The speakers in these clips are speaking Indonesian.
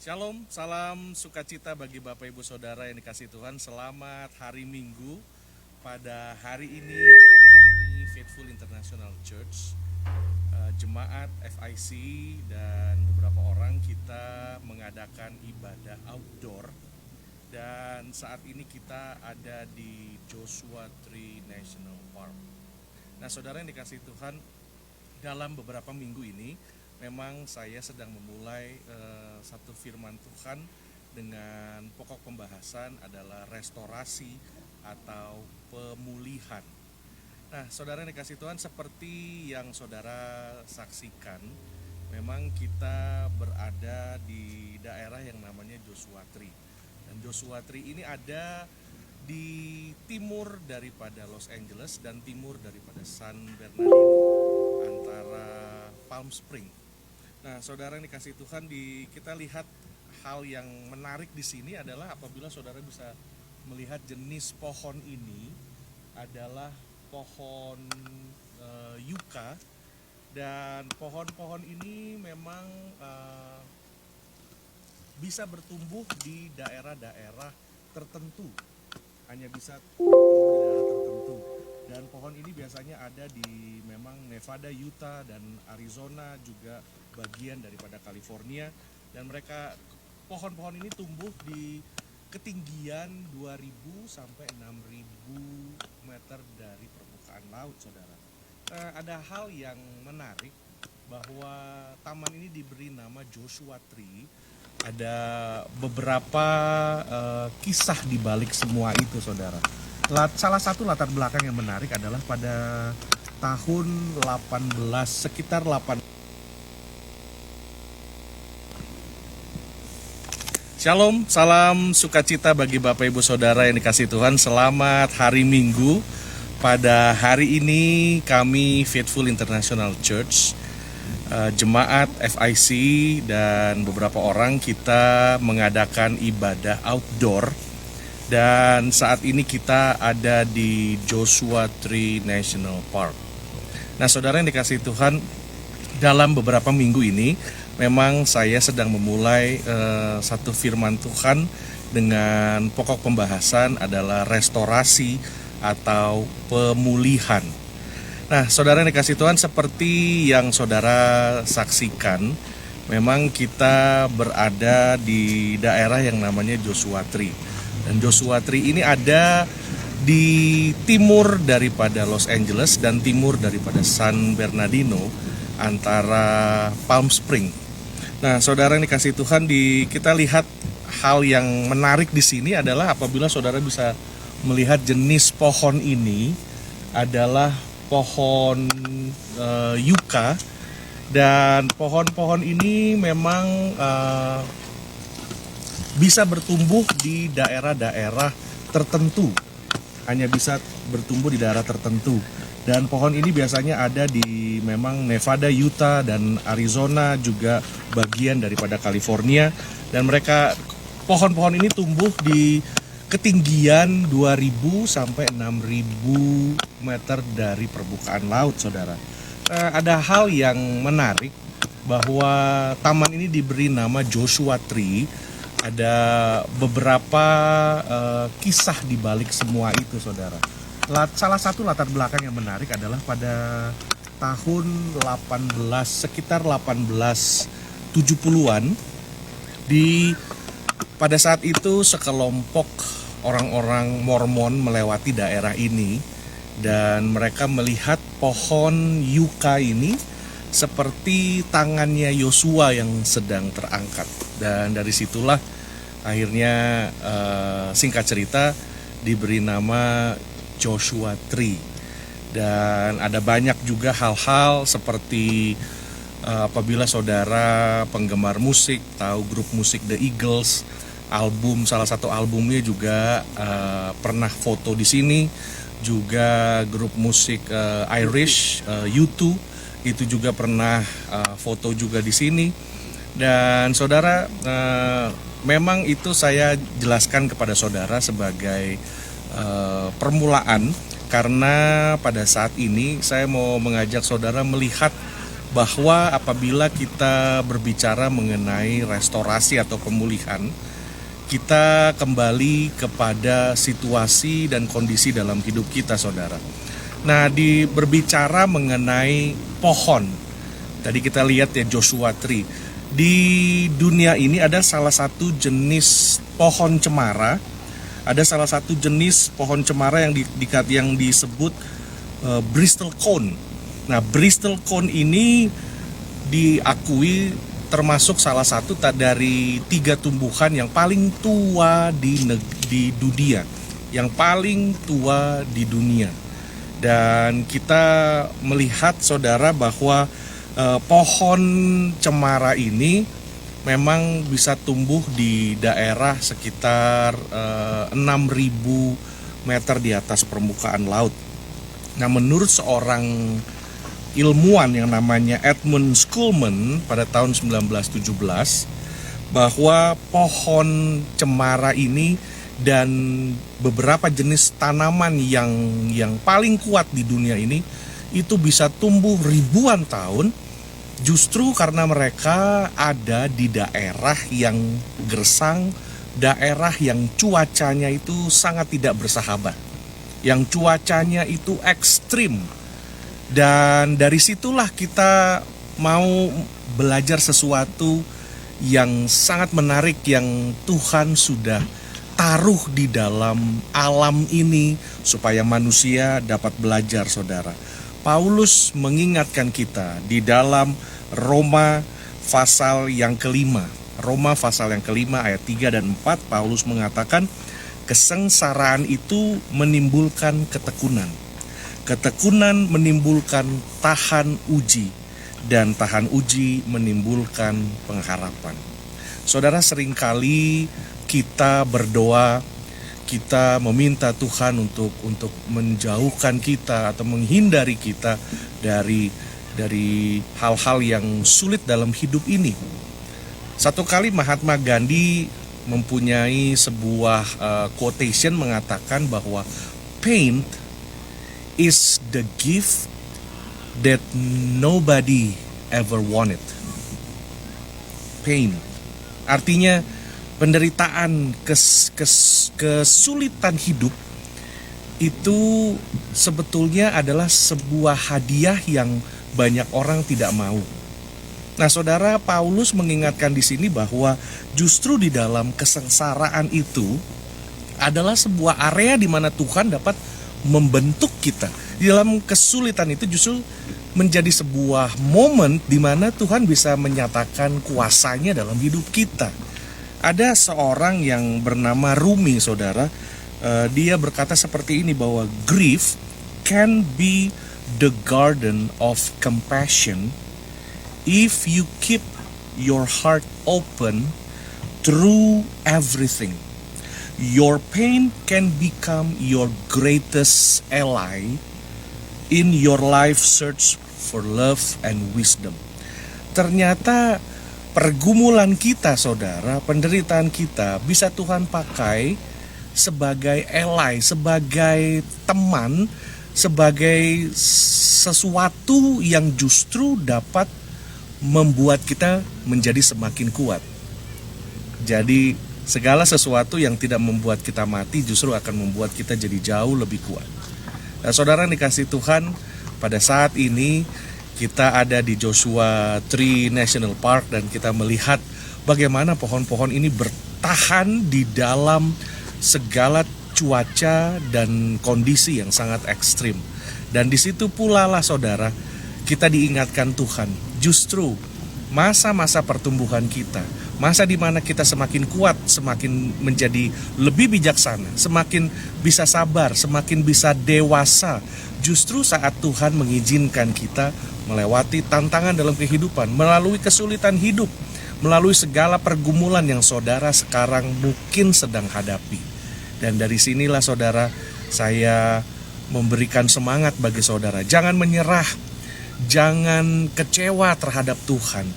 Shalom, salam sukacita bagi Bapak Ibu Saudara yang dikasihi Tuhan. Selamat hari Minggu. Pada hari ini kami Faithful International Church, jemaat FIC dan beberapa orang kita mengadakan ibadah outdoor. Dan saat ini kita ada di Joshua Tree National Park. Nah, saudara yang dikasihi Tuhan, dalam beberapa minggu ini memang saya sedang memulai satu firman Tuhan dengan pokok pembahasan adalah restorasi atau pemulihan. Nah, saudara yang dikasihi Tuhan, seperti yang saudara saksikan, memang kita berada di daerah yang namanya Joshua Tree. Dan Joshua Tree ini ada di timur daripada Los Angeles dan timur daripada San Bernardino, antara Palm Springs. Nah, saudara yang dikasihi Tuhan, kita lihat hal yang menarik di sini adalah apabila saudara bisa melihat jenis pohon ini adalah pohon yucca, dan pohon-pohon ini memang bisa bertumbuh di daerah-daerah tertentu, hanya bisa bertumbuh di daerah tertentu. Dan pohon ini biasanya ada di memang Nevada, Utah, dan Arizona, juga bagian daripada California. Dan pohon-pohon ini tumbuh di ketinggian 2.000 sampai 6.000 meter dari permukaan laut, saudara. Ada hal yang menarik bahwa taman ini diberi nama Joshua Tree. Ada beberapa kisah di balik semua itu, saudara. Salah satu latar belakang yang menarik adalah pada tahun sekitar 8. Shalom, salam sukacita bagi Bapak Ibu Saudara yang dikasihi Tuhan. Selamat hari Minggu. Pada hari ini kami Faithful International Church, jemaat FIC dan beberapa orang kita mengadakan ibadah outdoor. Dan saat ini kita ada di Joshua Tree National Park. Nah, saudara yang dikasihi Tuhan, dalam beberapa minggu ini memang saya sedang memulai satu firman Tuhan dengan pokok pembahasan adalah restorasi atau pemulihan. Nah, saudara yang dikasihi Tuhan, seperti yang saudara saksikan, memang kita berada di daerah yang namanya Joshua Tree. Dan Joshua Tree ini ada di timur daripada Los Angeles dan timur daripada San Bernardino, antara Palm Springs. Nah, saudara yang dikasihi Tuhan, kita lihat hal yang menarik di sini adalah apabila saudara bisa melihat jenis pohon ini adalah pohon yucca. Dan pohon-pohon ini memang bisa bertumbuh di daerah-daerah tertentu, hanya bisa bertumbuh di daerah tertentu. Dan pohon ini biasanya ada di memang Nevada, Utah, dan Arizona, juga bagian daripada California. Dan pohon-pohon ini tumbuh di ketinggian 2.000 sampai 6.000 meter dari permukaan laut, saudara. Ada hal yang menarik bahwa taman ini diberi nama Joshua Tree. Ada beberapa kisah di balik semua itu, saudara. Salah satu latar belakang yang menarik adalah pada tahun sekitar 1870-an, pada saat itu sekelompok orang-orang Mormon melewati daerah ini dan mereka melihat pohon yucca ini seperti tangannya Yosua yang sedang terangkat. Dan dari situlah akhirnya singkat cerita diberi nama Joshua Tree. Dan ada banyak juga hal-hal seperti apabila saudara penggemar musik tahu grup musik The Eagles, salah satu albumnya juga pernah foto di sini. Juga grup musik Irish, U2, itu juga pernah foto juga di sini. Dan saudara, memang itu saya jelaskan kepada saudara sebagai permulaan, karena pada saat ini saya mau mengajak saudara melihat bahwa apabila kita berbicara mengenai restorasi atau pemulihan, kita kembali kepada situasi dan kondisi dalam hidup kita, saudara. Nah, berbicara mengenai pohon, tadi kita lihat ya Joshua Tree. Di dunia ini ada salah satu jenis pohon cemara, ada salah satu jenis pohon cemara yang disebut Bristol Cone. Nah, Bristol Cone ini diakui termasuk salah satu dari 3 tumbuhan yang paling tua di dunia, yang paling tua di dunia. Dan kita melihat, saudara, bahwa pohon cemara ini memang bisa tumbuh di daerah sekitar 6.000 meter di atas permukaan laut. Nah, menurut seorang ilmuwan yang namanya Edmund Schulman pada tahun 1917, bahwa pohon cemara ini dan beberapa jenis tanaman yang paling kuat di dunia ini itu bisa tumbuh ribuan tahun, justru karena mereka ada di daerah yang gersang, daerah yang cuacanya itu sangat tidak bersahabat, yang cuacanya itu ekstrim. Dan dari situlah kita mau belajar sesuatu yang sangat menarik yang Tuhan sudah taruh di dalam alam ini supaya manusia dapat belajar, saudara. Paulus mengingatkan kita di dalam Roma pasal yang kelima. Roma pasal yang kelima ayat 3 dan 4, Paulus mengatakan kesengsaraan itu menimbulkan ketekunan. Ketekunan menimbulkan tahan uji, dan tahan uji menimbulkan pengharapan. Saudara, seringkali kita berdoa, kita meminta Tuhan untuk menjauhkan kita atau menghindari kita dari hal-hal yang sulit dalam hidup ini. Satu kali Mahatma Gandhi mempunyai sebuah quotation mengatakan bahwa pain is the gift that nobody ever wanted. Pain artinya penderitaan, kesulitan hidup itu sebetulnya adalah sebuah hadiah yang banyak orang tidak mau. Nah, saudara, Paulus mengingatkan di sini bahwa justru di dalam kesengsaraan itu adalah sebuah area di mana Tuhan dapat membentuk kita. Di dalam kesulitan itu justru menjadi sebuah momen di mana Tuhan bisa menyatakan kuasanya dalam hidup kita. Ada seorang yang bernama Rumi, saudara. Dia berkata seperti ini, bahwa grief can be the garden of compassion if you keep your heart open through everything. Your pain can become your greatest ally in your life search for love and wisdom. Ternyata pergumulan kita, saudara, penderitaan kita bisa Tuhan pakai sebagai ally, sebagai teman, sebagai sesuatu yang justru dapat membuat kita menjadi semakin kuat. Jadi segala sesuatu yang tidak membuat kita mati justru akan membuat kita jadi jauh lebih kuat. Nah, saudara dikasih Tuhan, pada saat ini kita ada di Joshua Tree National Park dan kita melihat bagaimana pohon-pohon ini bertahan di dalam segala cuaca dan kondisi yang sangat ekstrim. Dan di situ pula lah, saudara, kita diingatkan Tuhan, justru masa-masa pertumbuhan kita, masa di mana kita semakin kuat, semakin menjadi lebih bijaksana, semakin bisa sabar, semakin bisa dewasa, justru saat Tuhan mengizinkan kita melewati tantangan dalam kehidupan, melalui kesulitan hidup, melalui segala pergumulan yang saudara sekarang mungkin sedang hadapi. Dan dari sinilah, saudara, saya memberikan semangat bagi saudara. Jangan menyerah, jangan kecewa terhadap Tuhan.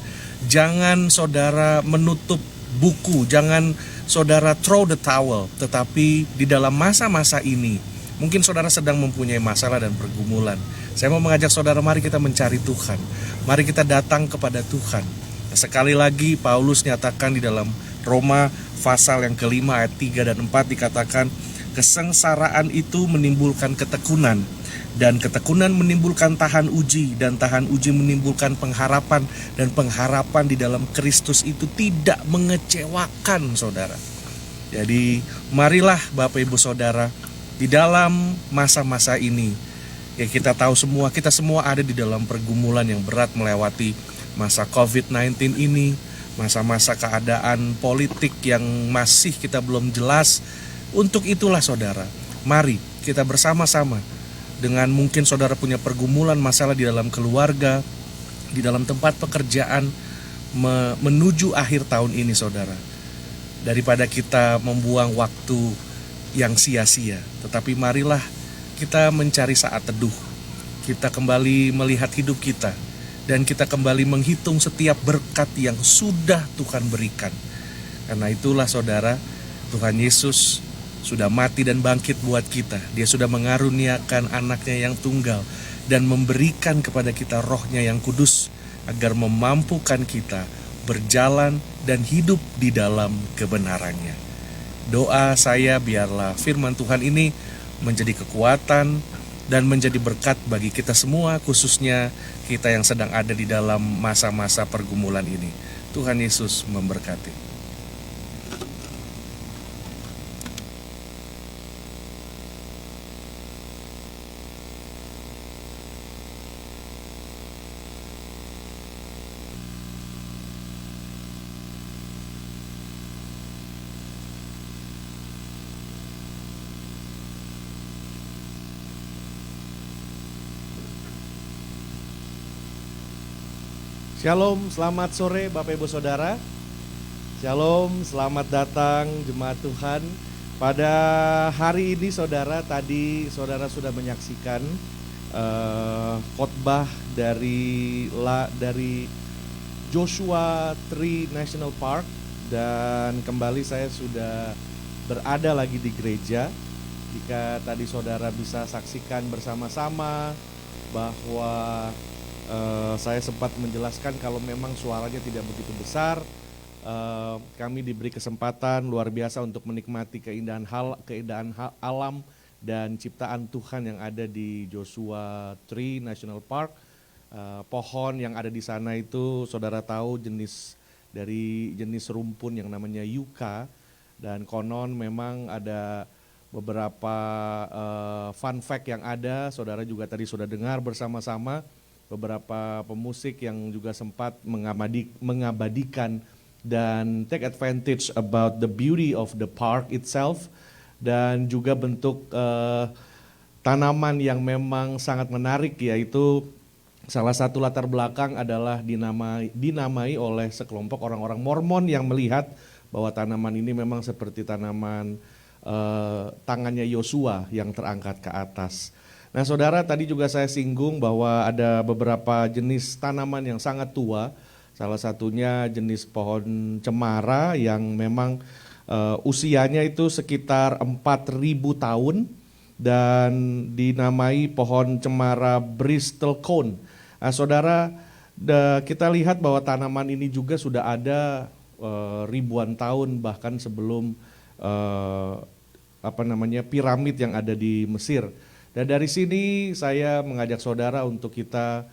Jangan saudara menutup buku, jangan saudara throw the towel. Tetapi di dalam masa-masa ini, mungkin saudara sedang mempunyai masalah dan pergumulan. Saya mau mengajak saudara, mari kita mencari Tuhan. Mari kita datang kepada Tuhan. Sekali lagi Paulus nyatakan di dalam Roma pasal yang kelima ayat 3 dan 4 dikatakan, kesengsaraan itu menimbulkan ketekunan, dan ketekunan menimbulkan tahan uji, dan tahan uji menimbulkan pengharapan, dan pengharapan di dalam Kristus itu tidak mengecewakan saudara. Jadi marilah Bapak Ibu Saudara, di dalam masa-masa ini, ya kita tahu semua, kita semua ada di dalam pergumulan yang berat melewati masa COVID-19 ini, masa-masa keadaan politik yang masih kita belum jelas. Untuk itulah saudara, mari kita bersama-sama, dengan mungkin saudara punya pergumulan masalah di dalam keluarga, di dalam tempat pekerjaan, menuju akhir tahun ini saudara. Daripada kita membuang waktu yang sia-sia, tetapi marilah kita mencari saat teduh. Kita kembali melihat hidup kita, dan kita kembali menghitung setiap berkat yang sudah Tuhan berikan. Karena itulah saudara, Tuhan Yesus sudah mati dan bangkit buat kita. Dia sudah mengaruniakan anaknya yang tunggal dan memberikan kepada kita rohnya yang kudus, agar memampukan kita berjalan dan hidup di dalam kebenarannya. Doa saya, biarlah firman Tuhan ini menjadi kekuatan dan menjadi berkat bagi kita semua, khususnya kita yang sedang ada di dalam masa-masa pergumulan ini. Tuhan Yesus memberkati. Shalom, selamat sore Bapak Ibu Saudara. Shalom, selamat datang jemaat Tuhan. Pada hari ini saudara, tadi saudara sudah menyaksikan khotbah dari Joshua Tree National Park, dan kembali saya sudah berada lagi di gereja. Jika tadi saudara bisa saksikan bersama-sama bahwa saya sempat menjelaskan kalau memang suaranya tidak begitu besar, kami diberi kesempatan luar biasa untuk menikmati keindahan alam dan ciptaan Tuhan yang ada di Joshua Tree National Park. Pohon yang ada di sana itu saudara tahu jenis rumpun yang namanya yucca, dan konon memang ada beberapa fun fact yang ada, saudara juga tadi sudah dengar bersama-sama. Beberapa pemusik yang juga sempat mengabadikan dan take advantage about the beauty of the park itself, dan juga bentuk tanaman yang memang sangat menarik, yaitu salah satu latar belakang adalah dinamai oleh sekelompok orang-orang Mormon yang melihat bahwa tanaman ini memang seperti tanaman tangannya Yosua yang terangkat ke atas. Nah saudara, tadi juga saya singgung bahwa ada beberapa jenis tanaman yang sangat tua. Salah satunya jenis pohon cemara yang memang usianya itu sekitar 4.000 tahun dan dinamai pohon cemara Bristol Cone. Nah saudara, kita lihat bahwa tanaman ini juga sudah ada ribuan tahun, bahkan sebelum piramid yang ada di Mesir. Dan dari sini saya mengajak saudara untuk kita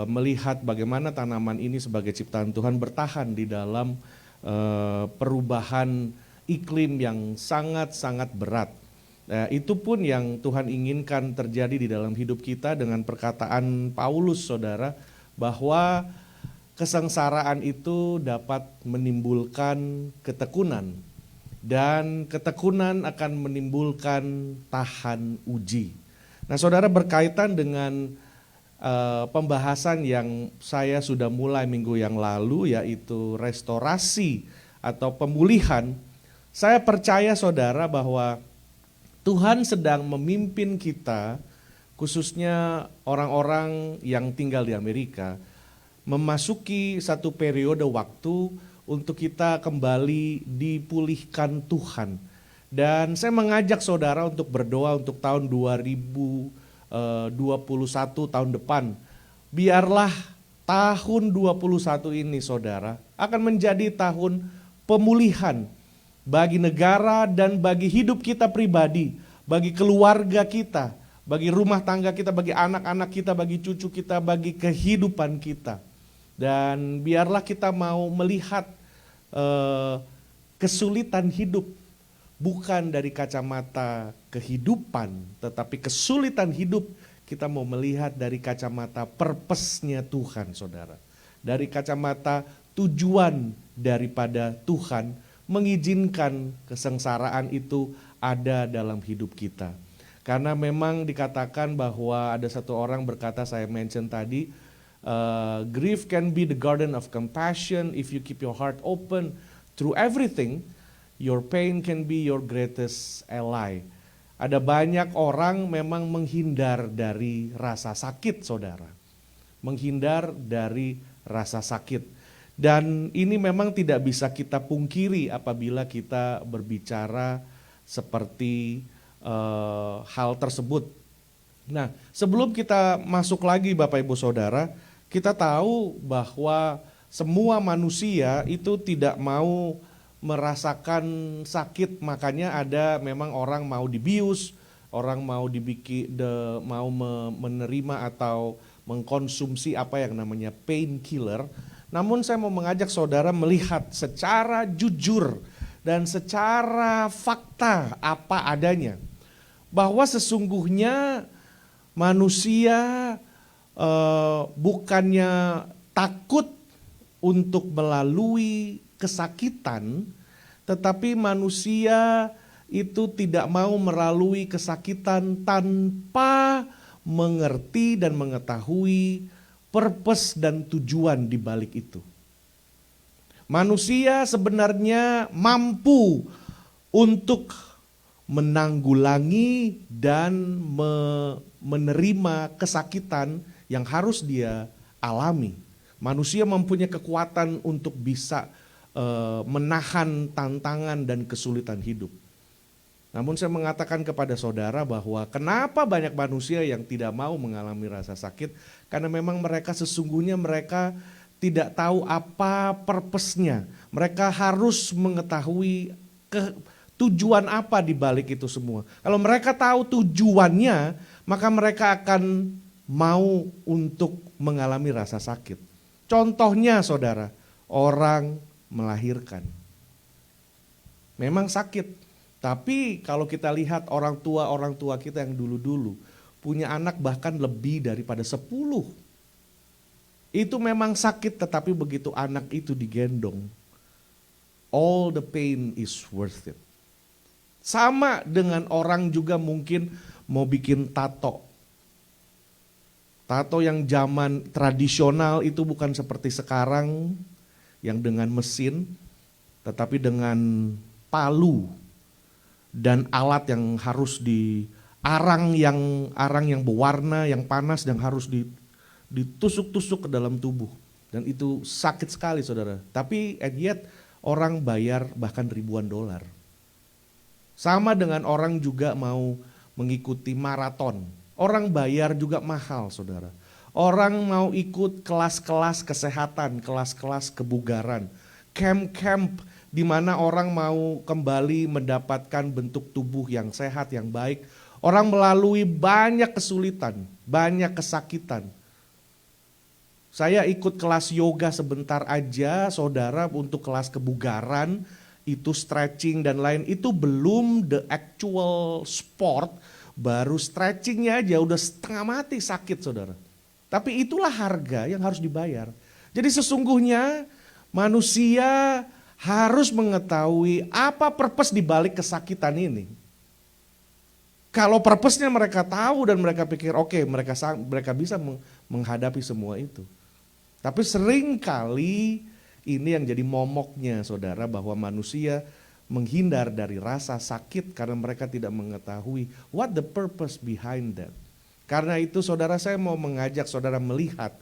melihat bagaimana tanaman ini sebagai ciptaan Tuhan bertahan di dalam perubahan iklim yang sangat-sangat berat. Itu pun yang Tuhan inginkan terjadi di dalam hidup kita dengan perkataan Paulus saudara, bahwa kesengsaraan itu dapat menimbulkan ketekunan, dan ketekunan akan menimbulkan tahan uji. Nah saudara, berkaitan dengan pembahasan yang saya sudah mulai minggu yang lalu, yaitu restorasi atau pemulihan, saya percaya saudara bahwa Tuhan sedang memimpin kita, khususnya orang-orang yang tinggal di Amerika, memasuki satu periode waktu untuk kita kembali dipulihkan Tuhan. Dan saya mengajak saudara untuk berdoa untuk tahun 2021 21 tahun depan. Biarlah tahun 21 ini saudara akan menjadi tahun pemulihan bagi negara dan bagi hidup kita pribadi, bagi keluarga kita, bagi rumah tangga kita, bagi anak-anak kita, bagi cucu kita, bagi kehidupan kita. Dan biarlah kita mau melihat kesulitan hidup bukan dari kacamata kehidupan, tetapi kesulitan hidup kita mau melihat dari kacamata purpose-nya Tuhan, saudara. Dari kacamata tujuan daripada Tuhan mengizinkan kesengsaraan itu ada dalam hidup kita. Karena memang dikatakan bahwa ada satu orang berkata, saya mention tadi, grief can be the garden of compassion if you keep your heart open through everything. Your pain can be your greatest ally. Ada banyak orang memang menghindar dari rasa sakit, saudara. Menghindar dari rasa sakit. Dan ini memang tidak bisa kita pungkiri apabila kita berbicara seperti hal tersebut. Nah, sebelum kita masuk lagi Bapak Ibu Saudara, kita tahu bahwa semua manusia itu tidak mau merasakan sakit, makanya ada memang orang mau dibius, orang mau menerima atau mengkonsumsi apa yang namanya painkiller. Namun saya mau mengajak saudara melihat secara jujur dan secara fakta apa adanya, bahwa sesungguhnya manusia bukannya takut untuk melalui kesakitan, tetapi manusia itu tidak mau melalui kesakitan tanpa mengerti dan mengetahui purpose dan tujuan di balik itu. Manusia sebenarnya mampu untuk menanggulangi dan menerima kesakitan yang harus dia alami. Manusia mempunyai kekuatan untuk bisa menahan tantangan dan kesulitan hidup. Namun saya mengatakan kepada saudara bahwa kenapa banyak manusia yang tidak mau mengalami rasa sakit, karena memang mereka sesungguhnya tidak tahu apa purpose-nya. Mereka harus mengetahui tujuan apa di balik itu semua. Kalau mereka tahu tujuannya, maka mereka akan mau untuk mengalami rasa sakit. Contohnya saudara, orang melahirkan. Memang sakit, tapi kalau kita lihat orang tua kita yang dulu-dulu punya anak bahkan lebih daripada 10. Itu memang sakit, tetapi begitu anak itu digendong, all the pain is worth it. Sama dengan orang juga mungkin mau bikin tato. Tato yang zaman tradisional itu bukan seperti sekarang yang dengan mesin, tetapi dengan palu dan alat yang harus arang yang berwarna, yang panas, dan harus ditusuk-tusuk ke dalam tubuh. Dan itu sakit sekali saudara. Tapi and yet orang bayar bahkan ribuan dolar. Sama dengan orang juga mau mengikuti maraton. Orang bayar juga mahal saudara. Orang mau ikut kelas-kelas kesehatan, kelas-kelas kebugaran, camp-camp di mana orang mau kembali mendapatkan bentuk tubuh yang sehat, yang baik. Orang melalui banyak kesulitan, banyak kesakitan. Saya ikut kelas yoga sebentar aja saudara untuk kelas kebugaran, itu stretching dan lain, itu belum the actual sport, baru stretchingnya aja udah setengah mati sakit saudara. Tapi itulah harga yang harus dibayar. Jadi sesungguhnya manusia harus mengetahui apa purpose di balik kesakitan ini. Kalau purpose-nya mereka tahu dan mereka pikir oke, mereka bisa menghadapi semua itu. Tapi seringkali ini yang jadi momoknya saudara, bahwa manusia menghindar dari rasa sakit karena mereka tidak mengetahui what the purpose behind that. Karena itu saudara, saya mau mengajak saudara melihat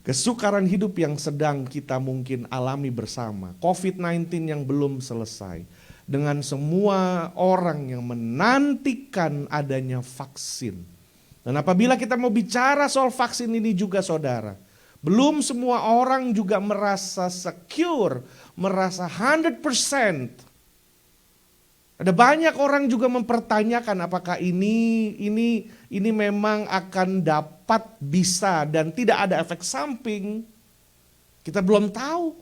kesukaran hidup yang sedang kita mungkin alami bersama. COVID-19 yang belum selesai. Dengan semua orang yang menantikan adanya vaksin. Dan apabila kita mau bicara soal vaksin ini juga saudara, belum semua orang juga merasa secure, merasa 100%. Ada banyak orang juga mempertanyakan apakah ini memang akan dapat bisa dan tidak ada efek samping. Kita belum tahu.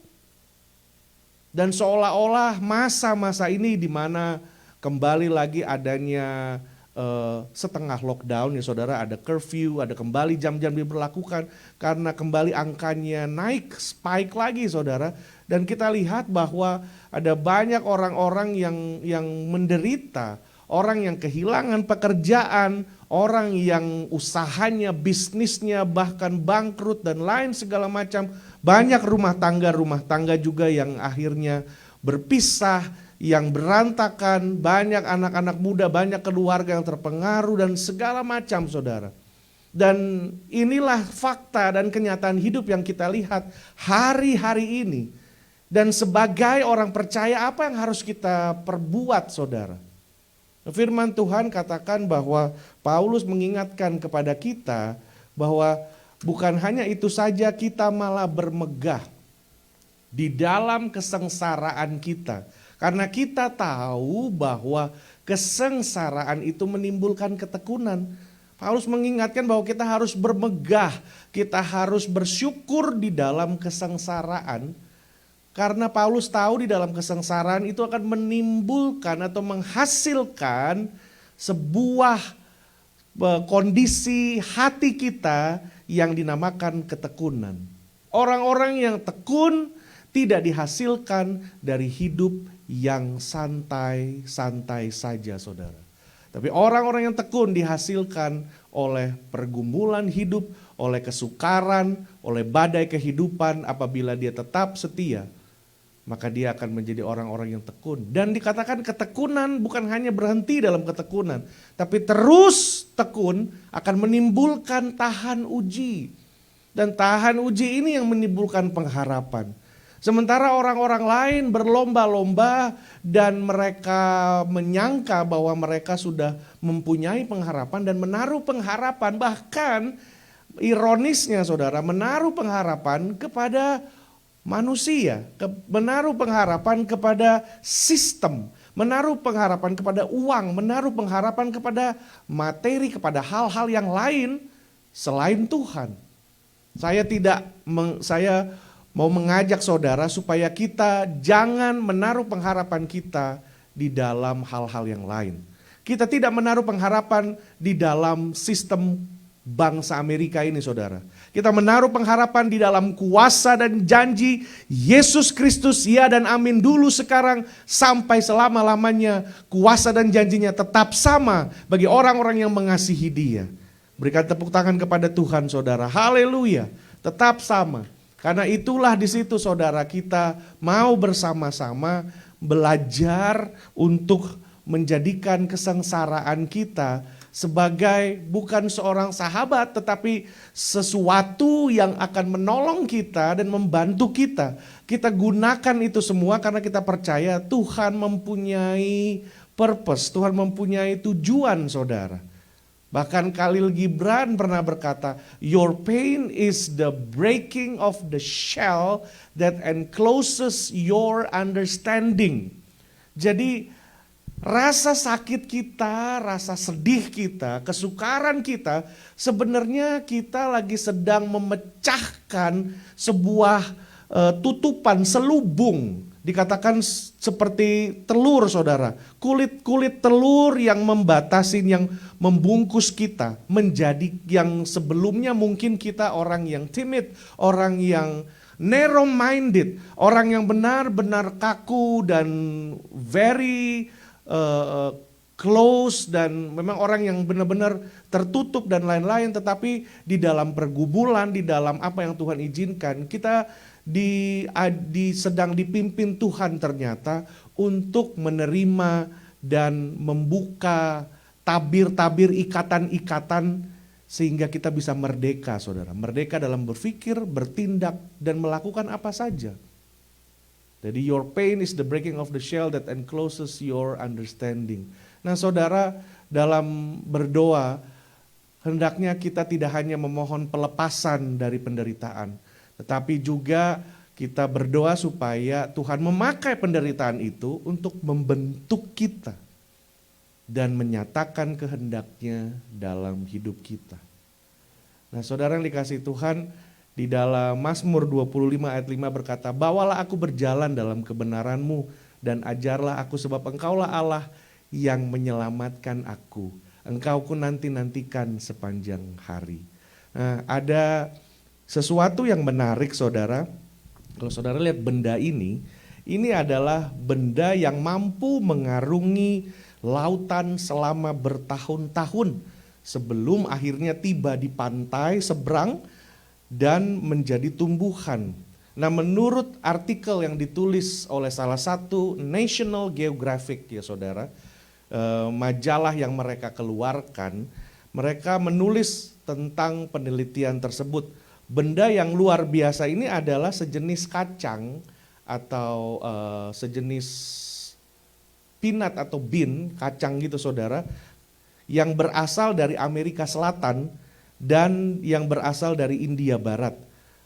Dan seolah-olah masa-masa ini di mana kembali lagi adanya setengah lockdown ya saudara, ada curfew, ada kembali jam-jam diberlakukan karena kembali angkanya naik, spike lagi saudara. Dan kita lihat bahwa ada banyak orang-orang yang menderita, orang yang kehilangan pekerjaan, orang yang usahanya, bisnisnya bahkan bangkrut dan lain segala macam. Banyak rumah tangga juga yang akhirnya berpisah, yang berantakan, banyak anak-anak muda, banyak keluarga yang terpengaruh dan segala macam saudara. Dan inilah fakta dan kenyataan hidup yang kita lihat hari-hari ini. Dan sebagai orang percaya apa yang harus kita perbuat saudara? Firman Tuhan katakan bahwa Paulus mengingatkan kepada kita bahwa bukan hanya itu saja, kita malah bermegah di dalam kesengsaraan kita. Karena kita tahu bahwa kesengsaraan itu menimbulkan ketekunan. Paulus mengingatkan bahwa kita harus bermegah, kita harus bersyukur di dalam kesengsaraan. Karena Paulus tahu di dalam kesengsaraan itu akan menimbulkan atau menghasilkan sebuah kondisi hati kita yang dinamakan ketekunan. Orang-orang yang tekun tidak dihasilkan dari hidup yang santai-santai saja saudara. Tapi orang-orang yang tekun dihasilkan oleh pergumulan hidup, oleh kesukaran, oleh badai kehidupan. Apabila dia tetap setia, maka dia akan menjadi orang-orang yang tekun. Dan dikatakan ketekunan bukan hanya berhenti dalam ketekunan, tapi terus tekun akan menimbulkan tahan uji. Dan tahan uji ini yang menimbulkan pengharapan. Sementara orang-orang lain berlomba-lomba dan mereka menyangka bahwa mereka sudah mempunyai pengharapan dan menaruh pengharapan. Bahkan ironisnya saudara, menaruh pengharapan kepada manusia, menaruh pengharapan kepada sistem, menaruh pengharapan kepada uang, menaruh pengharapan kepada materi, kepada hal-hal yang lain selain Tuhan. Saya mau mengajak saudara supaya kita jangan menaruh pengharapan kita di dalam hal-hal yang lain. Kita tidak menaruh pengharapan di dalam sistem bangsa Amerika ini saudara. Kita menaruh pengharapan di dalam kuasa dan janji Yesus Kristus, ya dan amin dulu, sekarang, sampai selama-lamanya. Kuasa dan janjinya tetap sama bagi orang-orang yang mengasihi Dia. Berikan tepuk tangan kepada Tuhan saudara, haleluya, tetap sama. Karena itulah di situ saudara kita mau bersama-sama belajar untuk menjadikan kesengsaraan kita sebagai bukan seorang sahabat, tetapi sesuatu yang akan menolong kita dan membantu kita. Kita gunakan itu semua karena kita percaya Tuhan mempunyai purpose, Tuhan mempunyai tujuan saudara. Bahkan Khalil Gibran pernah berkata, your pain is the breaking of the shell that encloses your understanding. Jadi rasa sakit kita, rasa sedih kita, kesukaran kita, sebenarnya kita lagi sedang memecahkan sebuah tutupan, selubung. Dikatakan seperti telur saudara, kulit telur yang membatasi, yang membungkus kita menjadi yang sebelumnya mungkin kita orang yang timid, orang yang narrow minded, orang yang benar-benar kaku dan very close, dan memang orang yang benar-benar tertutup dan lain-lain. Tetapi di dalam pergumulan, di dalam apa yang Tuhan izinkan, kita sedang dipimpin Tuhan ternyata untuk menerima dan membuka tabir-tabir, ikatan-ikatan, sehingga kita bisa merdeka saudara. Merdeka dalam berpikir, bertindak, dan melakukan apa saja. Jadi your pain is the breaking of the shell that encloses your understanding. Nah saudara, dalam berdoa, hendaknya kita tidak hanya memohon pelepasan dari penderitaan, tetapi juga kita berdoa supaya Tuhan memakai penderitaan itu untuk membentuk kita dan menyatakan kehendaknya dalam hidup kita. Nah, saudara yang dikasihi Tuhan, di dalam Mazmur 25 ayat 5 berkata, "Bawalah aku berjalan dalam kebenaran-Mu dan ajarlah aku sebab Engkaulah Allah yang menyelamatkan aku. Engkau ku nanti-nantikan sepanjang hari." Nah, ada sesuatu yang menarik saudara. Kalau saudara lihat benda ini adalah benda yang mampu mengarungi lautan selama bertahun-tahun sebelum akhirnya tiba di pantai seberang dan menjadi tumbuhan. Nah, menurut artikel yang ditulis oleh salah satu National Geographic ya saudara, majalah yang mereka keluarkan, mereka menulis tentang penelitian tersebut. Benda yang luar biasa ini adalah sejenis kacang atau sejenis peanut atau bean, kacang gitu saudara, yang berasal dari Amerika Selatan dan yang berasal dari India Barat.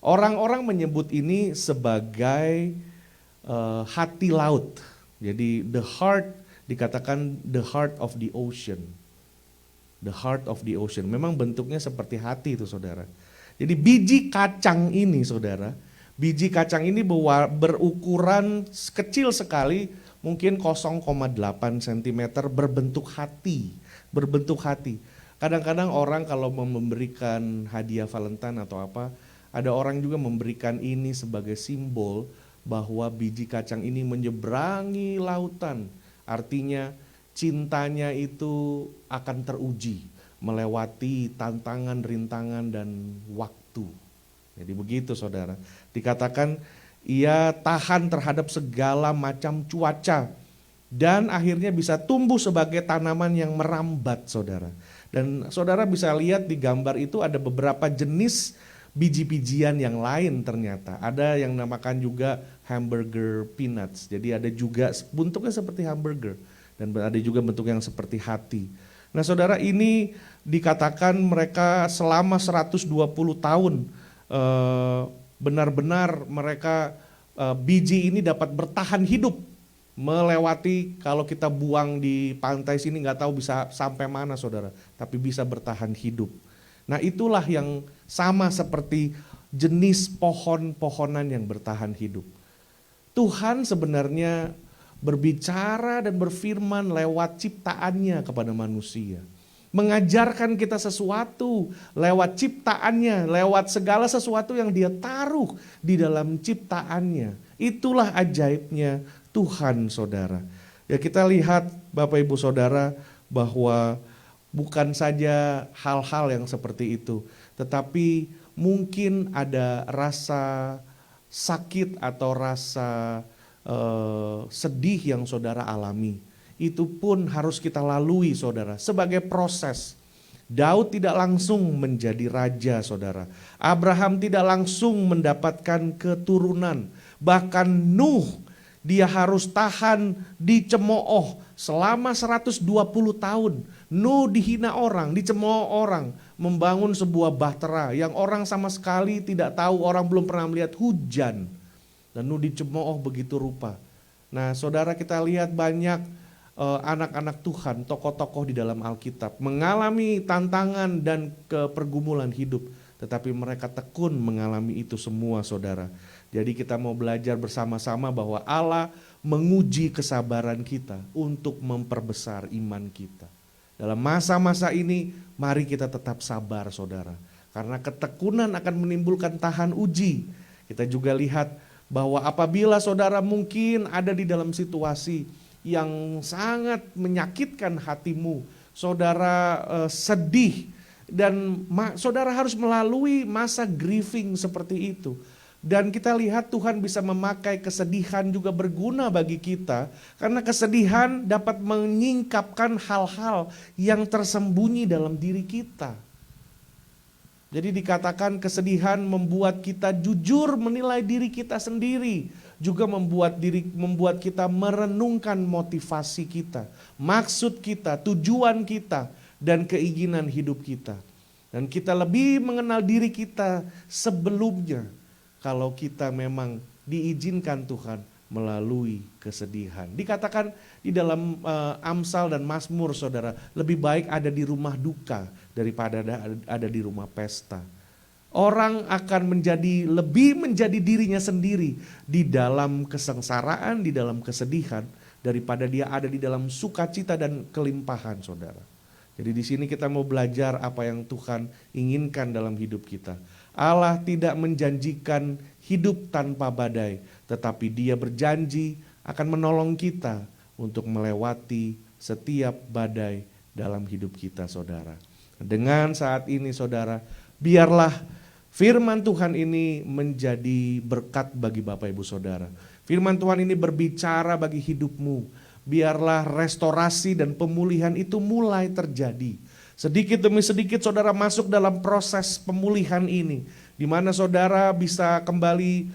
Orang-orang menyebut ini sebagai hati laut. Jadi the heart, dikatakan the heart of the ocean. The heart of the ocean. Memang bentuknya seperti hati itu saudara. Jadi biji kacang ini saudara, biji kacang ini berukuran kecil sekali, mungkin 0,8 cm, berbentuk hati. Berbentuk hati. Kadang-kadang orang kalau memberikan hadiah Valentine atau apa, ada orang juga memberikan ini sebagai simbol bahwa biji kacang ini menyeberangi lautan. Artinya cintanya itu akan teruji, melewati tantangan, rintangan, dan waktu. Jadi begitu saudara. Dikatakan ia tahan terhadap segala macam cuaca dan akhirnya bisa tumbuh sebagai tanaman yang merambat saudara. Dan saudara bisa lihat di gambar itu ada beberapa jenis biji-bijian yang lain ternyata. Ada yang namakan juga hamburger peanuts. Jadi ada juga bentuknya seperti hamburger dan ada juga bentuk yang seperti hati. Nah saudara, ini dikatakan mereka selama 120 tahun benar-benar mereka biji ini dapat bertahan hidup melewati, kalau kita buang di pantai sini nggak tahu bisa sampai mana saudara, tapi bisa bertahan hidup. Nah itulah yang sama seperti jenis pohon-pohonan yang bertahan hidup. Tuhan sebenarnya berbicara dan berfirman lewat ciptaannya kepada manusia. Mengajarkan kita sesuatu lewat ciptaannya, lewat segala sesuatu yang dia taruh di dalam ciptaannya. Itulah ajaibnya Tuhan saudara. Ya kita lihat Bapak Ibu Saudara bahwa bukan saja hal-hal yang seperti itu, tetapi mungkin ada rasa sakit atau rasa sedih yang saudara alami. Itu pun harus kita lalui saudara sebagai proses. Daud tidak langsung menjadi raja saudara. Abraham tidak langsung mendapatkan keturunan. Bahkan Nuh, dia harus tahan dicemooh selama 120 tahun. Nuh dihina orang, dicemooh orang, membangun sebuah bahtera yang orang sama sekali tidak tahu, orang belum pernah melihat hujan. Dan Nuh dicemooh begitu rupa. Nah saudara, kita lihat banyak anak-anak Tuhan, tokoh-tokoh di dalam Alkitab mengalami tantangan dan pergumulan hidup. Tetapi mereka tekun mengalami itu semua saudara. Jadi kita mau belajar bersama-sama bahwa Allah menguji kesabaran kita untuk memperbesar iman kita. Dalam masa-masa ini mari kita tetap sabar saudara. Karena ketekunan akan menimbulkan tahan uji. Kita juga lihat bahwa apabila saudara mungkin ada di dalam situasi yang sangat menyakitkan hatimu, saudara sedih, dan saudara harus melalui masa grieving seperti itu. Dan kita lihat Tuhan bisa memakai kesedihan juga berguna bagi kita, karena kesedihan dapat menyingkapkan hal-hal yang tersembunyi dalam diri kita. Jadi dikatakan kesedihan membuat kita jujur menilai diri kita sendiri, juga membuat kita merenungkan motivasi kita, maksud kita, tujuan kita, dan keinginan hidup kita. Dan kita lebih mengenal diri kita sebelumnya kalau kita memang diizinkan Tuhan melalui kesedihan. Dikatakan di dalam Amsal dan Mazmur, saudara, lebih baik ada di rumah duka daripada ada di rumah pesta. Orang akan lebih menjadi dirinya sendiri di dalam kesengsaraan, di dalam kesedihan, daripada dia ada di dalam sukacita dan kelimpahan, saudara. Jadi di sini kita mau belajar apa yang Tuhan inginkan dalam hidup kita. Allah tidak menjanjikan hidup tanpa badai, tetapi Dia berjanji akan menolong kita untuk melewati setiap badai dalam hidup kita, saudara. Dengan saat ini, saudara, biarlah firman Tuhan ini menjadi berkat bagi Bapak Ibu Saudara. Firman Tuhan ini berbicara bagi hidupmu. Biarlah restorasi dan pemulihan itu mulai terjadi. Sedikit demi sedikit saudara masuk dalam proses pemulihan ini, di mana saudara bisa kembali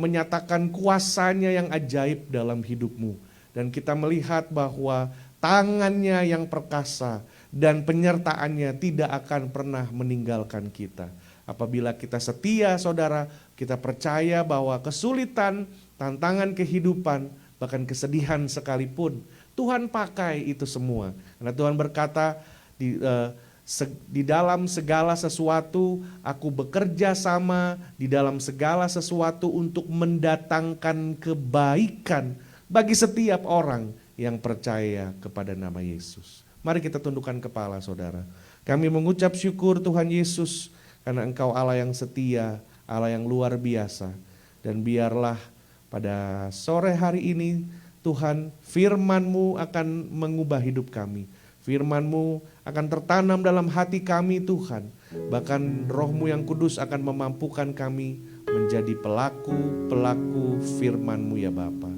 menyatakan kuasanya yang ajaib dalam hidupmu. Dan kita melihat bahwa tangannya yang perkasa dan penyertaannya tidak akan pernah meninggalkan kita. Apabila kita setia, saudara, kita percaya bahwa kesulitan, tantangan kehidupan, bahkan kesedihan sekalipun, Tuhan pakai itu semua. Karena Tuhan berkata, di dalam segala sesuatu aku bekerja sama, di dalam segala sesuatu untuk mendatangkan kebaikan bagi setiap orang yang percaya kepada nama Yesus. Mari kita tundukkan kepala, saudara. Kami mengucap syukur Tuhan Yesus, karena Engkau Allah yang setia, Allah yang luar biasa. Dan biarlah pada sore hari ini Tuhan, firman-Mu akan mengubah hidup kami. Firman-Mu akan tertanam dalam hati kami, Tuhan. Bahkan Roh-Mu yang kudus akan memampukan kami menjadi pelaku-pelaku firman-Mu, ya Bapa.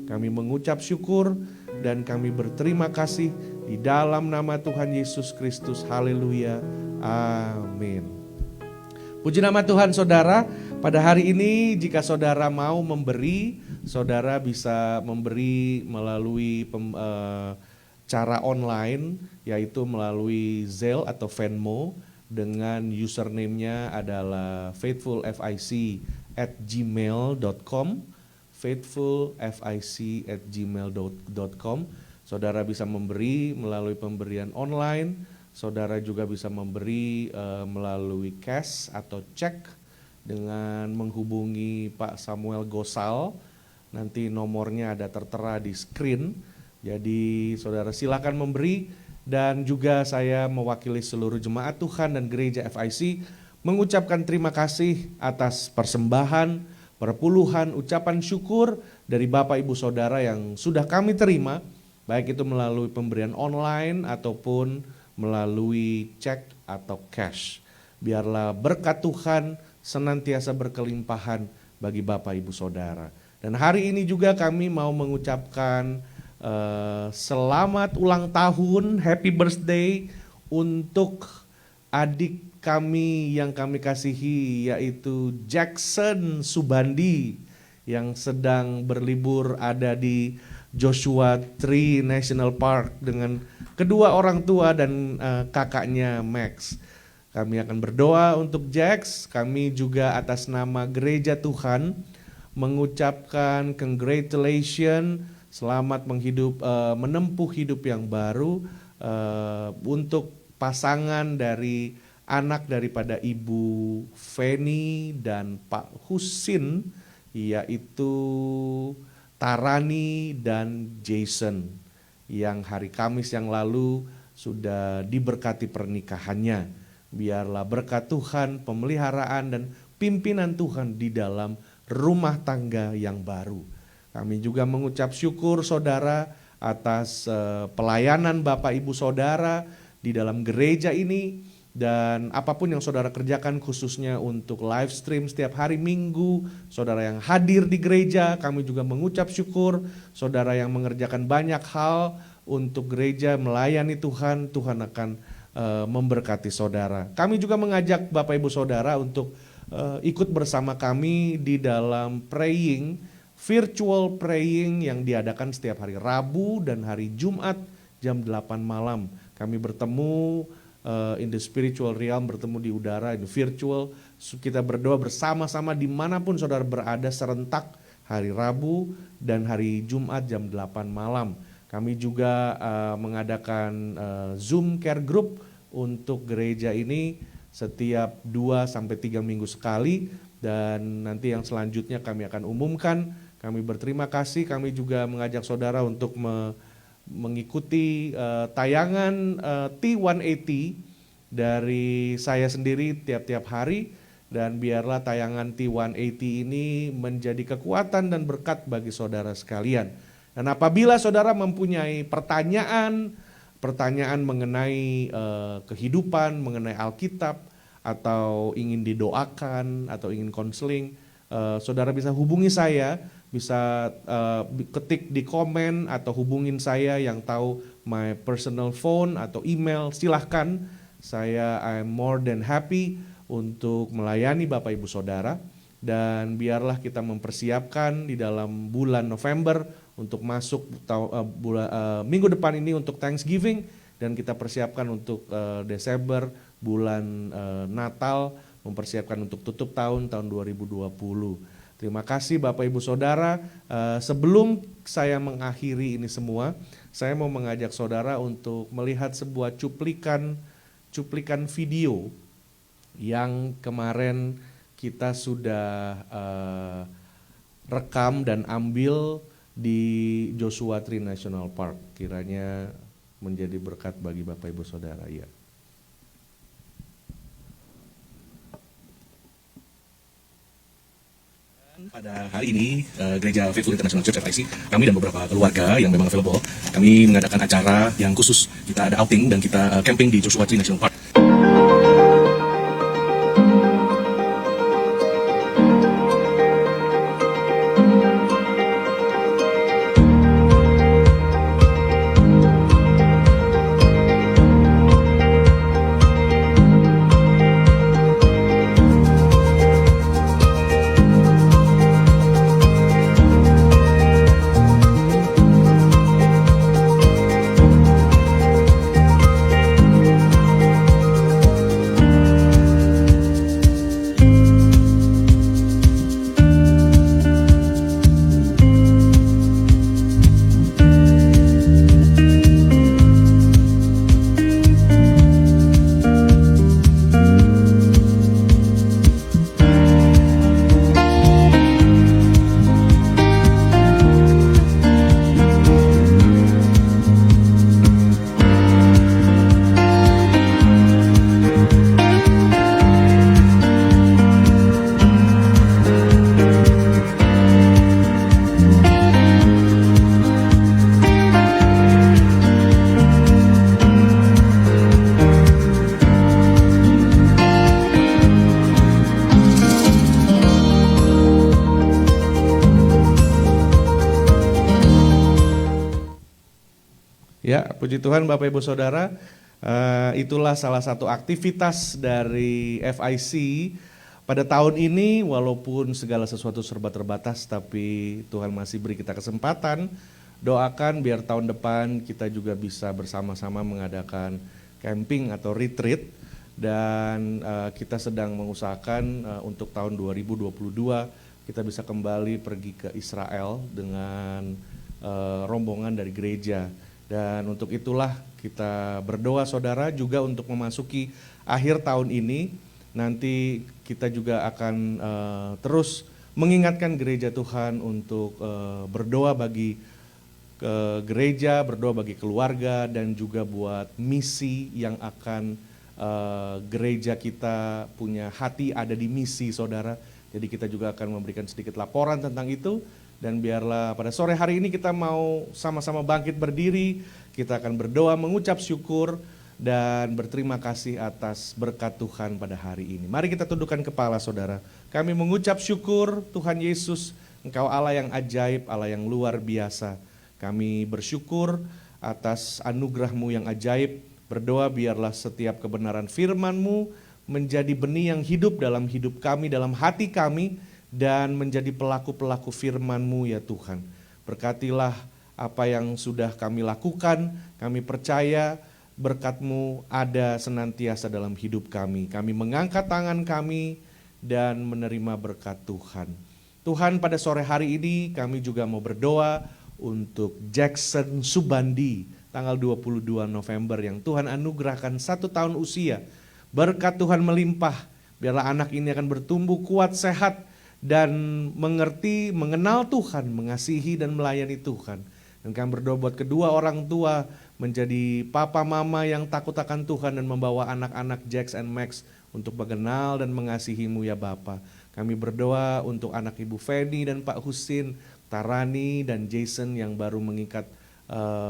Kami mengucap syukur dan kami berterima kasih di dalam nama Tuhan Yesus Kristus. Haleluya. Amin. Puji nama Tuhan, saudara. Pada hari ini jika saudara mau memberi, saudara bisa memberi melalui cara online, yaitu melalui Zelle atau Venmo, dengan username-nya adalah faithfulfic@gmail.com, faithfulfic@gmail.com. Saudara bisa memberi melalui pemberian online, saudara juga bisa memberi melalui cash atau cek dengan menghubungi Pak Samuel Gosal. Nanti nomornya ada tertera di screen. Jadi saudara silakan memberi, dan juga saya mewakili seluruh jemaat Tuhan dan gereja FIC mengucapkan terima kasih atas persembahan, perpuluhan, ucapan syukur dari Bapak Ibu Saudara yang sudah kami terima, baik itu melalui pemberian online ataupun melalui cek atau cash. Biarlah berkat Tuhan senantiasa berkelimpahan bagi Bapak Ibu Saudara. Dan hari ini juga kami mau mengucapkan selamat ulang tahun, happy birthday untuk adik kami yang kami kasihi, yaitu Jackson Subandi yang sedang berlibur ada di Joshua Tree National Park dengan kedua orang tua dan kakaknya Max. Kami akan berdoa untuk Jax. Kami juga atas nama Gereja Tuhan mengucapkan congratulations, selamat menempuh hidup yang baru untuk pasangan dari anak daripada Ibu Feni dan Pak Husin, yaitu Tarani dan Jason, yang hari Kamis yang lalu sudah diberkati pernikahannya. Biarlah berkat Tuhan, pemeliharaan dan pimpinan Tuhan di dalam rumah tangga yang baru. Kami juga mengucap syukur saudara atas pelayanan Bapak Ibu Saudara di dalam gereja ini, dan apapun yang saudara kerjakan khususnya untuk live stream setiap hari Minggu, saudara yang hadir di gereja, kami juga mengucap syukur. Saudara yang mengerjakan banyak hal untuk gereja melayani Tuhan, Tuhan akan memberkati saudara. Kami juga mengajak Bapak Ibu Saudara untuk ikut bersama kami di dalam virtual praying yang diadakan setiap hari Rabu dan hari Jumat jam 8 malam. Kami bertemu in the spiritual realm, bertemu di udara, in the virtual. Kita berdoa bersama-sama dimanapun saudara berada serentak hari Rabu dan hari Jumat jam 8 malam. Kami juga mengadakan Zoom Care Group untuk gereja ini setiap 2-3 minggu sekali, dan nanti yang selanjutnya kami akan umumkan. Kami berterima kasih, kami juga mengajak saudara untuk mengikuti tayangan T180 dari saya sendiri tiap-tiap hari, dan biarlah tayangan T180 ini menjadi kekuatan dan berkat bagi saudara sekalian. Dan apabila saudara mempunyai pertanyaan mengenai kehidupan, mengenai Alkitab, atau ingin didoakan, atau ingin konseling, saudara bisa hubungi saya, bisa ketik di komen atau hubungin saya yang tahu my personal phone atau email, silahkan. I'm more than happy untuk melayani Bapak Ibu Saudara, dan biarlah kita mempersiapkan di dalam bulan November untuk masuk minggu depan ini untuk Thanksgiving, dan kita persiapkan untuk Desember bulan Natal, mempersiapkan untuk tutup tahun 2020. Terima kasih Bapak Ibu Saudara. Sebelum saya mengakhiri ini semua, saya mau mengajak saudara untuk melihat sebuah cuplikan video yang kemarin kita sudah rekam dan ambil di Joshua Tree National Park. Kiranya menjadi berkat bagi Bapak Ibu Saudara. Ya. Pada hari ini, Gereja Faithful International Church FIC, kami dan beberapa keluarga yang memang available, kami mengadakan acara yang khusus. Kita ada outing dan kita camping di Joshua Tree National Park. Ya, puji Tuhan Bapak Ibu Saudara, itulah salah satu aktivitas dari FIC pada tahun ini. Walaupun segala sesuatu serba terbatas, tapi Tuhan masih beri kita kesempatan. Doakan biar tahun depan kita juga bisa bersama-sama mengadakan camping atau retreat. Dan kita sedang mengusahakan untuk tahun 2022 kita bisa kembali pergi ke Israel dengan rombongan dari gereja. Dan untuk itulah kita berdoa saudara juga untuk memasuki akhir tahun ini. Nanti kita juga akan terus mengingatkan gereja Tuhan untuk berdoa bagi gereja, berdoa bagi keluarga, dan juga buat misi yang akan gereja kita punya hati ada di misi saudara. Jadi kita juga akan memberikan sedikit laporan tentang itu. Dan biarlah pada sore hari ini kita mau sama-sama bangkit berdiri, kita akan berdoa, mengucap syukur, dan berterima kasih atas berkat Tuhan pada hari ini. Mari kita tundukkan kepala saudara. Kami mengucap syukur Tuhan Yesus, Engkau Allah yang ajaib, Allah yang luar biasa. Kami bersyukur atas anugerah-Mu yang ajaib. Berdoa biarlah setiap kebenaran firman-Mu menjadi benih yang hidup dalam hidup kami, dalam hati kami, dan menjadi pelaku-pelaku firman-Mu ya Tuhan. Berkatilah apa yang sudah kami lakukan, kami percaya berkat-Mu ada senantiasa dalam hidup kami. Kami mengangkat tangan kami dan menerima berkat Tuhan. Tuhan, pada sore hari ini kami juga mau berdoa untuk Jackson Subandi tanggal 22 November yang Tuhan anugerahkan 1 tahun usia. Berkat Tuhan melimpah, biarlah anak ini akan bertumbuh kuat, sehat, dan mengerti, mengenal Tuhan, mengasihi dan melayani Tuhan. Dan kami berdoa buat kedua orang tua menjadi papa mama yang takut akan Tuhan dan membawa anak-anak Jax and Max untuk mengenal dan mengasihi-Mu ya Bapa. Kami berdoa untuk anak Ibu Feni dan Pak Husin, Tarani dan Jason yang baru mengikat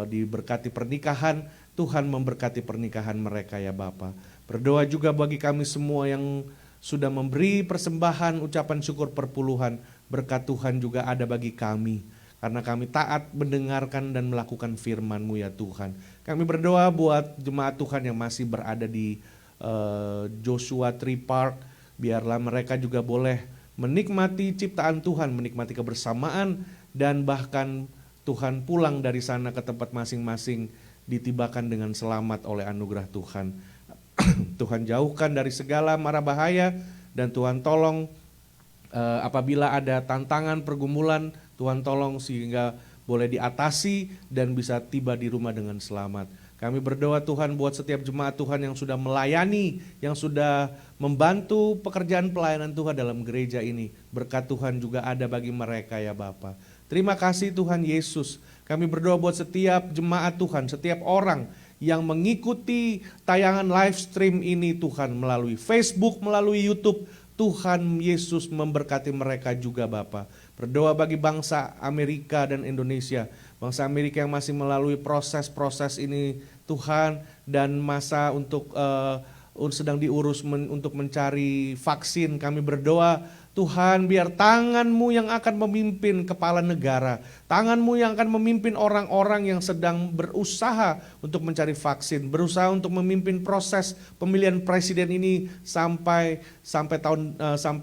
diberkati pernikahan. Tuhan memberkati pernikahan mereka ya Bapa. Berdoa juga bagi kami semua yang sudah memberi persembahan ucapan syukur perpuluhan. Berkat Tuhan juga ada bagi kami, karena kami taat mendengarkan dan melakukan firman-Mu ya Tuhan. Kami berdoa buat jemaat Tuhan yang masih berada di Joshua Tree Park. Biarlah mereka juga boleh menikmati ciptaan Tuhan, menikmati kebersamaan, dan bahkan Tuhan pulang dari sana ke tempat masing-masing ditibakan dengan selamat oleh anugerah Tuhan. Tuhan jauhkan dari segala mara bahaya, dan Tuhan tolong apabila ada tantangan, pergumulan, Tuhan tolong sehingga boleh diatasi dan bisa tiba di rumah dengan selamat. Kami berdoa Tuhan buat setiap jemaat Tuhan yang sudah melayani, yang sudah membantu pekerjaan pelayanan Tuhan dalam gereja ini. Berkat Tuhan juga ada bagi mereka ya Bapa. Terima kasih Tuhan Yesus. Kami berdoa buat setiap jemaat Tuhan, setiap orang yang mengikuti tayangan live stream ini Tuhan, melalui Facebook, melalui YouTube. Tuhan Yesus memberkati mereka juga Bapa. Berdoa bagi bangsa Amerika dan Indonesia. Bangsa Amerika yang masih melalui proses-proses ini Tuhan, dan masa untuk sedang diurus untuk mencari vaksin. Kami berdoa Tuhan, biar tangan-Mu yang akan memimpin kepala negara, tangan-Mu yang akan memimpin orang-orang yang sedang berusaha untuk mencari vaksin, berusaha untuk memimpin proses pemilihan presiden ini sampai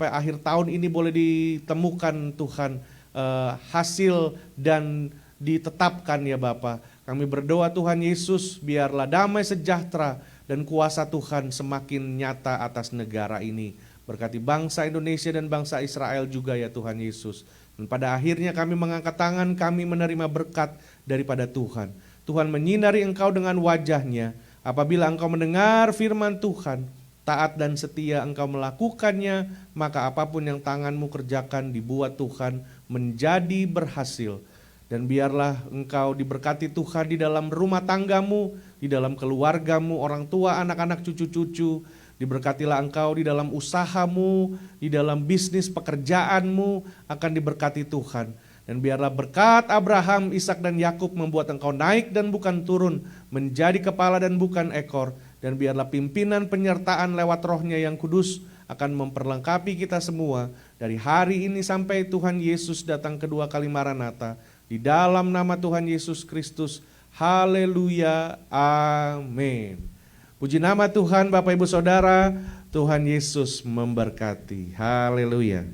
akhir tahun ini boleh ditemukan Tuhan hasil dan ditetapkan ya Bapa. Kami berdoa Tuhan Yesus, biarlah damai sejahtera dan kuasa Tuhan semakin nyata atas negara ini. Berkati bangsa Indonesia dan bangsa Israel juga ya Tuhan Yesus. Dan pada akhirnya kami mengangkat tangan, kami menerima berkat daripada Tuhan. Tuhan menyinari engkau dengan wajahnya. Apabila engkau mendengar firman Tuhan, taat dan setia engkau melakukannya, maka apapun yang tanganmu kerjakan dibuat Tuhan menjadi berhasil. Dan biarlah engkau diberkati Tuhan di dalam rumah tanggamu, di dalam keluargamu, orang tua, anak-anak, cucu-cucu. Diberkatilah engkau di dalam usahamu, di dalam bisnis pekerjaanmu akan diberkati Tuhan. Dan biarlah berkat Abraham, Ishak dan Yakub membuat engkau naik dan bukan turun, menjadi kepala dan bukan ekor. Dan biarlah pimpinan penyertaan lewat Roh-Nya yang kudus akan memperlengkapi kita semua dari hari ini sampai Tuhan Yesus datang kedua kali Maranatha. Di dalam nama Tuhan Yesus Kristus, haleluya, amin. Puji nama Tuhan, Bapak Ibu Saudara, Tuhan Yesus memberkati. Haleluya.